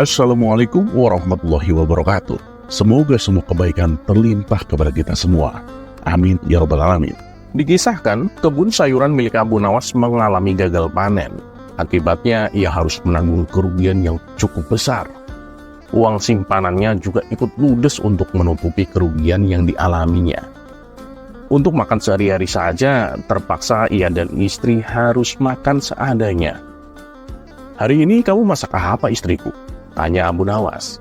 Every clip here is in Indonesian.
Assalamualaikum warahmatullahi wabarakatuh. Semoga semua kebaikan terlimpah kepada kita semua. Amin ya rabbal alamin. Dikisahkan, kebun sayuran milik Abu Nawas mengalami gagal panen. Akibatnya, ia harus menanggung kerugian yang cukup besar. Uang simpanannya juga ikut ludes untuk menutupi kerugian yang dialaminya. Untuk makan sehari-hari saja, terpaksa ia dan istri harus makan seadanya. "Hari ini kamu masak apa, istriku?" tanya Abu Nawas.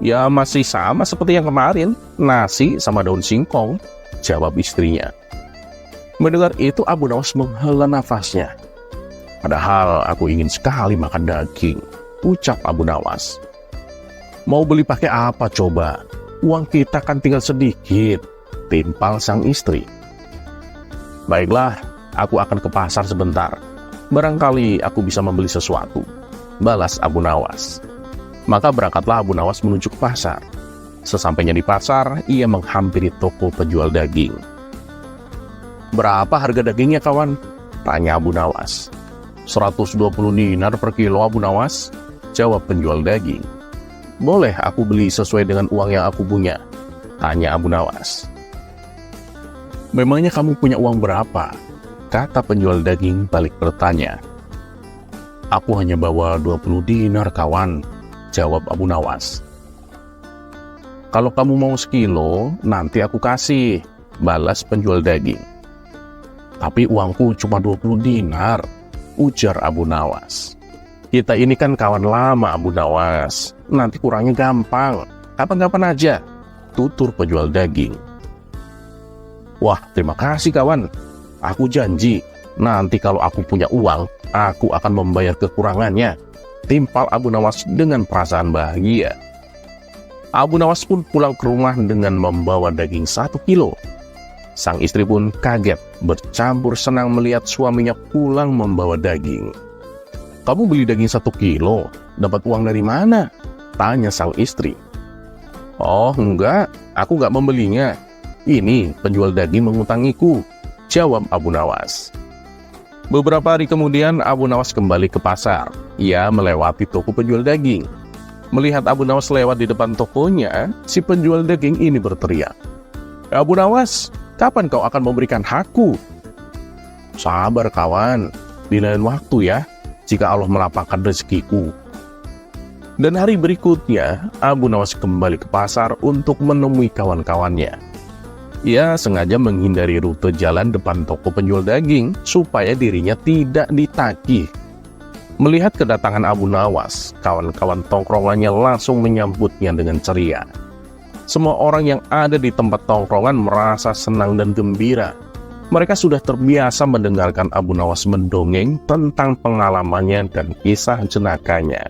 "Ya masih sama seperti yang kemarin, nasi sama daun singkong," jawab istrinya. Mendengar itu Abu Nawas menghela nafasnya. "Padahal aku ingin sekali makan daging," ucap Abu Nawas. "Mau beli pakai apa coba? Uang kita kan tinggal sedikit," timpal sang istri. "Baiklah, aku akan ke pasar sebentar. Barangkali aku bisa membeli sesuatu," balas Abu Nawas. Maka berangkatlah Abu Nawas menuju ke pasar. Sesampainya di pasar, ia menghampiri toko penjual daging. "Berapa harga dagingnya, kawan?" tanya Abu Nawas. 120 dinar per kilo, Abu Nawas," jawab penjual daging. "Boleh aku beli sesuai dengan uang yang aku punya?" tanya Abu Nawas. "Memangnya kamu punya uang berapa?" kata penjual daging balik bertanya. "Aku hanya bawa 20 dinar, kawan," jawab Abu Nawas. "Kalau kamu mau sekilo, nanti aku kasih," balas penjual daging. "Tapi uangku cuma 20 dinar, ujar Abu Nawas. "Kita ini kan kawan lama, Abu Nawas. Nanti kurangnya gampang. Kapan-kapan aja," tutur penjual daging. "Wah, terima kasih kawan. Aku janji, nanti kalau aku punya uang, aku akan membayar kekurangannya," timpal Abu Nawas dengan perasaan bahagia. Abu Nawas pun pulang ke rumah dengan membawa daging 1 kilo. Sang istri pun kaget, bercampur senang melihat suaminya pulang membawa daging. "Kamu beli daging 1 kilo, dapat uang dari mana?" tanya sang istri. "Oh enggak, aku nggak membelinya. Ini penjual daging mengutangiku," jawab Abu Nawas. Beberapa hari kemudian Abu Nawas kembali ke pasar. Ia melewati toko penjual daging. Melihat Abu Nawas lewat di depan tokonya, si penjual daging ini berteriak, "Abu Nawas, kapan kau akan memberikan hakku?" "Sabar kawan, di lain waktu ya, jika Allah melapangkan rezekiku." Dan hari berikutnya, Abu Nawas kembali ke pasar untuk menemui kawan-kawannya. Ia sengaja menghindari rute jalan depan toko penjual daging supaya dirinya tidak ditagih. Melihat kedatangan Abu Nawas, kawan-kawan tongkrongannya langsung menyambutnya dengan ceria. Semua orang yang ada di tempat tongkrongan merasa senang dan gembira. Mereka sudah terbiasa mendengarkan Abu Nawas mendongeng tentang pengalamannya dan kisah jenakanya.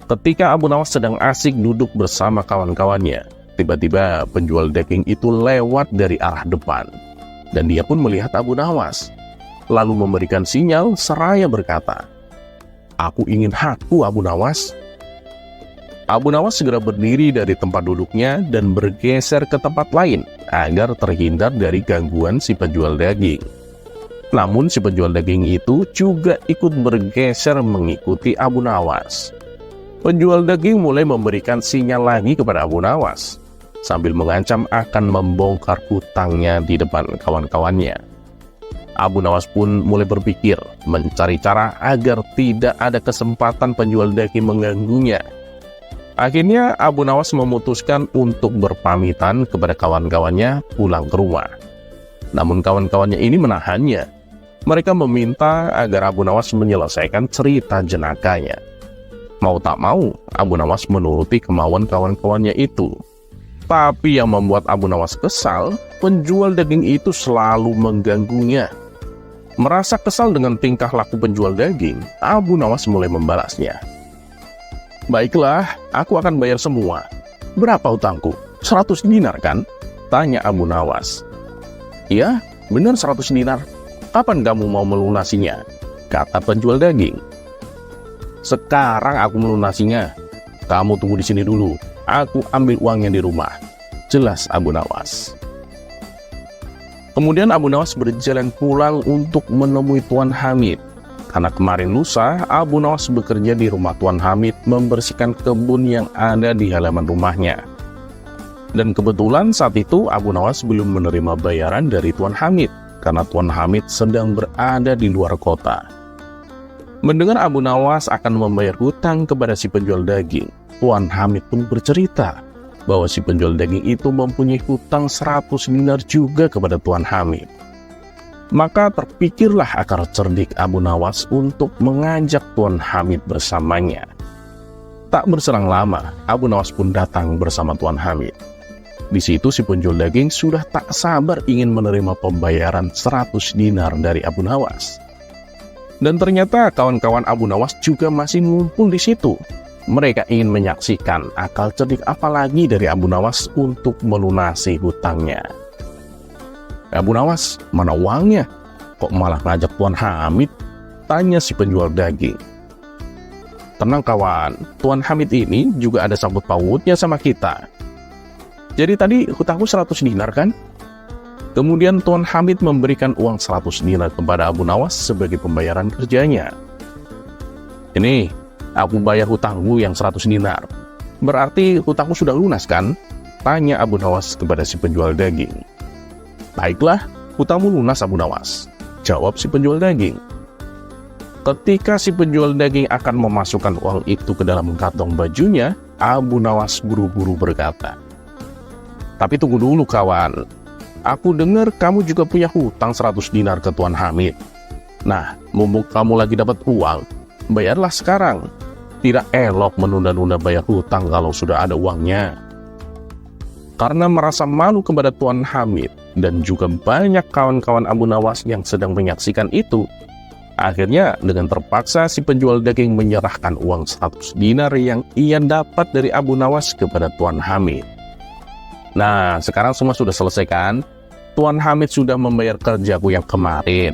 Ketika Abu Nawas sedang asik duduk bersama kawan-kawannya, tiba-tiba penjual daging itu lewat dari arah depan. Dan dia pun melihat Abu Nawas, lalu memberikan sinyal seraya berkata, "Aku ingin hakku, Abu Nawas." Abu Nawas segera berdiri dari tempat duduknya dan bergeser ke tempat lain agar terhindar dari gangguan si penjual daging. Namun si penjual daging itu juga ikut bergeser mengikuti Abu Nawas. Penjual daging mulai memberikan sinyal lagi kepada Abu Nawas, sambil mengancam akan membongkar hutangnya di depan kawan-kawannya. Abu Nawas pun mulai berpikir mencari cara agar tidak ada kesempatan penjual daging mengganggunya. Akhirnya Abu Nawas memutuskan untuk berpamitan kepada kawan-kawannya pulang ke rumah. Namun kawan-kawannya ini menahannya. Mereka meminta agar Abu Nawas menyelesaikan cerita jenakanya. Mau tak mau, Abu Nawas menuruti kemauan kawan-kawannya itu. Tapi yang membuat Abu Nawas kesal, penjual daging itu selalu mengganggunya. Merasa kesal dengan tingkah laku penjual daging, Abu Nawas mulai membalasnya. "Baiklah, aku akan bayar semua. Berapa hutangku? 100 dinar kan?" tanya Abu Nawas. "Iya, benar 100 dinar. Kapan kamu mau melunasinya?" kata penjual daging. "Sekarang aku melunasinya. Kamu tunggu di sini dulu. Aku ambil uangnya di rumah," jelas Abu Nawas. Kemudian Abu Nawas berjalan pulang untuk menemui Tuan Hamid. karena kemarin lusa Abu Nawas bekerja di rumah Tuan Hamid membersihkan kebun yang ada di halaman rumahnya. Dan kebetulan saat itu Abu Nawas belum menerima bayaran dari Tuan Hamid karena Tuan Hamid sedang berada di luar kota. Mendengar Abu Nawas akan membayar hutang kepada si penjual daging, Tuan Hamid pun bercerita bahwa si penjual daging itu mempunyai hutang 100 dinar juga kepada Tuan Hamid. Maka terpikirlah akal cerdik Abu Nawas untuk mengajak Tuan Hamid bersamanya. Tak berselang lama, Abu Nawas pun datang bersama Tuan Hamid. Di situ si penjual daging sudah tak sabar ingin menerima pembayaran 100 dinar dari Abu Nawas. Dan ternyata kawan-kawan Abu Nawas juga masih ngumpul di situ. Mereka ingin menyaksikan akal cerdik apalagi dari Abu Nawas untuk melunasi hutangnya. Abu Nawas, mana uangnya? Kok malah ngajak Tuan Hamid? Tanya si penjual daging. Tenang kawan, Tuan Hamid ini juga ada sangkut pautnya sama kita. Jadi tadi hutangku 100 dinar kan? Kemudian Tuan Hamid memberikan uang 100 dinar kepada Abu Nawas sebagai pembayaran kerjanya. Ini, aku bayar hutangmu yang 100 dinar. Berarti hutangku sudah lunas kan? Tanya Abu Nawas kepada si penjual daging. Baiklah, hutangmu lunas Abu Nawas, jawab si penjual daging. Ketika si penjual daging akan memasukkan uang itu ke dalam kantong bajunya, Abu Nawas buru-buru berkata, "Tapi tunggu dulu kawan, aku dengar kamu juga punya hutang 100 dinar ke Tuan Hamid. Nah, mumpung kamu lagi dapat uang, bayarlah sekarang. Tidak elok menunda-nunda bayar hutang kalau sudah ada uangnya." Karena merasa malu kepada Tuan Hamid dan juga banyak kawan-kawan Abu Nawas yang sedang menyaksikan itu, akhirnya dengan terpaksa si penjual daging menyerahkan uang 100 dinar yang ia dapat dari Abu Nawas kepada Tuan Hamid. Nah, sekarang semua sudah selesai kan? Tuan Hamid sudah membayar kerjaku yang kemarin.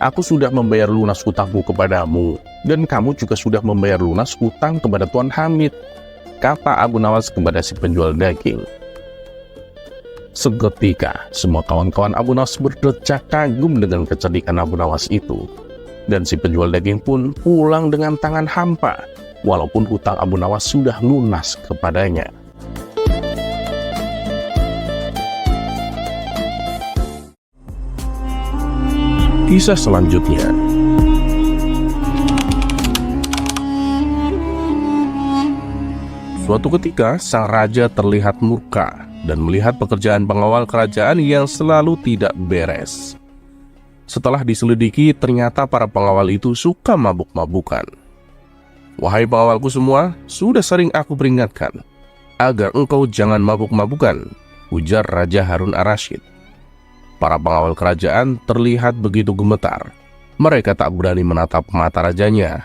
Aku sudah membayar lunas hutangku kepadamu, dan kamu juga sudah membayar lunas hutang kepada Tuan Hamid, kata Abu Nawas kepada si penjual daging. Seketika, semua kawan-kawan Abu Nawas berdecak kagum dengan kecerdikan Abu Nawas itu. Dan si penjual daging pun pulang dengan tangan hampa, walaupun hutang Abu Nawas sudah lunas kepadanya. Kisah selanjutnya. Suatu ketika, sang raja terlihat murka dan melihat pekerjaan pengawal kerajaan yang selalu tidak beres. Setelah diselidiki, ternyata para pengawal itu suka mabuk-mabukan. "Wahai pengawalku semua, sudah sering aku peringatkan agar engkau jangan mabuk-mabukan," ujar Raja Harun ar-Rasyid. Para pengawal kerajaan terlihat begitu gemetar. Mereka tak berani menatap mata rajanya.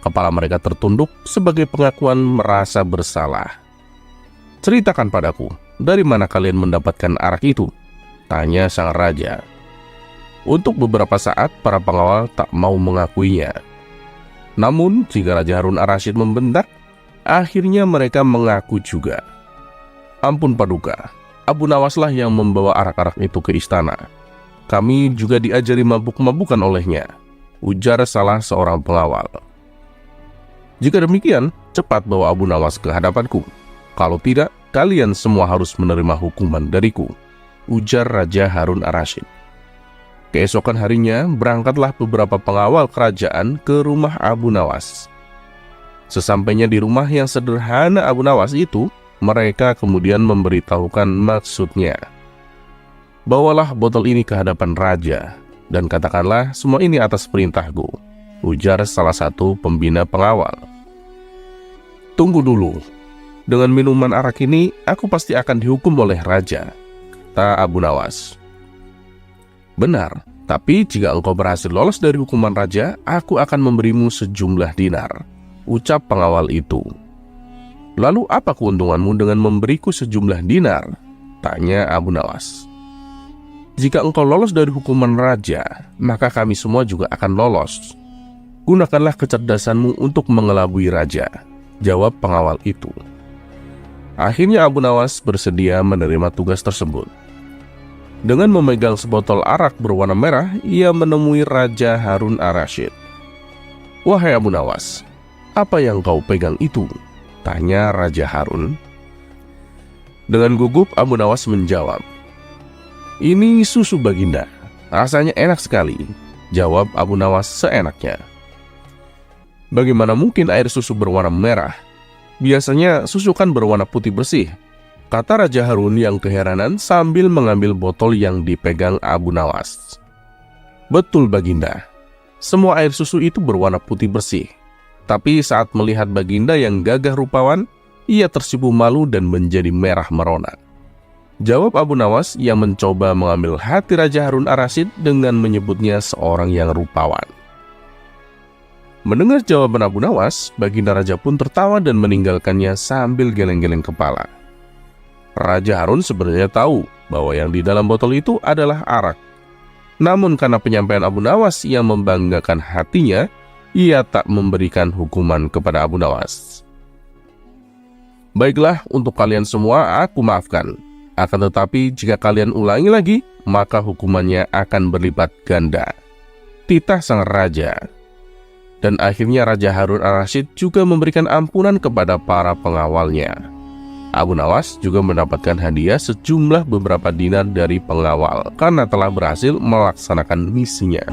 Kepala mereka tertunduk sebagai pengakuan merasa bersalah. "Ceritakan padaku, dari mana kalian mendapatkan arak itu?" tanya sang raja. Untuk beberapa saat, para pengawal tak mau mengakuinya. Namun, jika Raja Harun ar-Rasyid membentak, akhirnya mereka mengaku juga. "Ampun Paduka, Abu Nawaslah yang membawa arak-arak itu ke istana. Kami juga diajari mabuk-mabukan olehnya," ujar salah seorang pengawal. "Jika demikian, cepat bawa Abu Nawas ke hadapanku. Kalau tidak, kalian semua harus menerima hukuman dariku," ujar Raja Harun ar-Rasyid. Keesokan harinya, berangkatlah beberapa pengawal kerajaan ke rumah Abu Nawas. Sesampainya di rumah yang sederhana Abu Nawas itu, mereka kemudian memberitahukan maksudnya. "Bawalah botol ini ke hadapan raja, dan katakanlah semua ini atas perintahku," ujar salah satu pembina pengawal. "Tunggu dulu. Dengan minuman arak ini, aku pasti akan dihukum oleh raja," kata Abu Nawas. "Benar, tapi jika engkau berhasil lolos dari hukuman raja, aku akan memberimu sejumlah dinar," ucap pengawal itu. "Lalu apa keuntunganmu dengan memberiku sejumlah dinar?" tanya Abu Nawas. "Jika engkau lolos dari hukuman raja, maka kami semua juga akan lolos. Gunakanlah kecerdasanmu untuk mengelabui raja," jawab pengawal itu. Akhirnya Abu Nawas bersedia menerima tugas tersebut. Dengan memegang sebotol arak berwarna merah, ia menemui Raja Harun ar-Rasyid. "Wahai Abu Nawas, apa yang kau pegang itu?" tanya Raja Harun. Dengan gugup Abu Nawas menjawab, "Ini susu Baginda, rasanya enak sekali," jawab Abu Nawas seenaknya. "Bagaimana mungkin air susu berwarna merah? Biasanya susu kan berwarna putih bersih," kata Raja Harun yang keheranan sambil mengambil botol yang dipegang Abu Nawas. "Betul Baginda, semua air susu itu berwarna putih bersih. Tapi saat melihat Baginda yang gagah rupawan, ia tersipu malu dan menjadi merah merona," jawab Abu Nawas yang mencoba mengambil hati Raja Harun Ar-Rasyid dengan menyebutnya seorang yang rupawan. Mendengar jawaban Abu Nawas, Baginda Raja pun tertawa dan meninggalkannya sambil geleng-geleng kepala. Raja Harun sebenarnya tahu bahwa yang di dalam botol itu adalah arak. Namun karena penyampaian Abu Nawas yang membanggakan hatinya, ia tak memberikan hukuman kepada Abu Nawas. "Baiklah, untuk kalian semua aku maafkan. Akan tetapi jika kalian ulangi lagi, maka hukumannya akan berlipat ganda," titah sang raja. Dan akhirnya Raja Harun Ar-Rasyid juga memberikan ampunan kepada para pengawalnya. Abu Nawas juga mendapatkan hadiah sejumlah beberapa dinar dari pengawal karena telah berhasil melaksanakan misinya.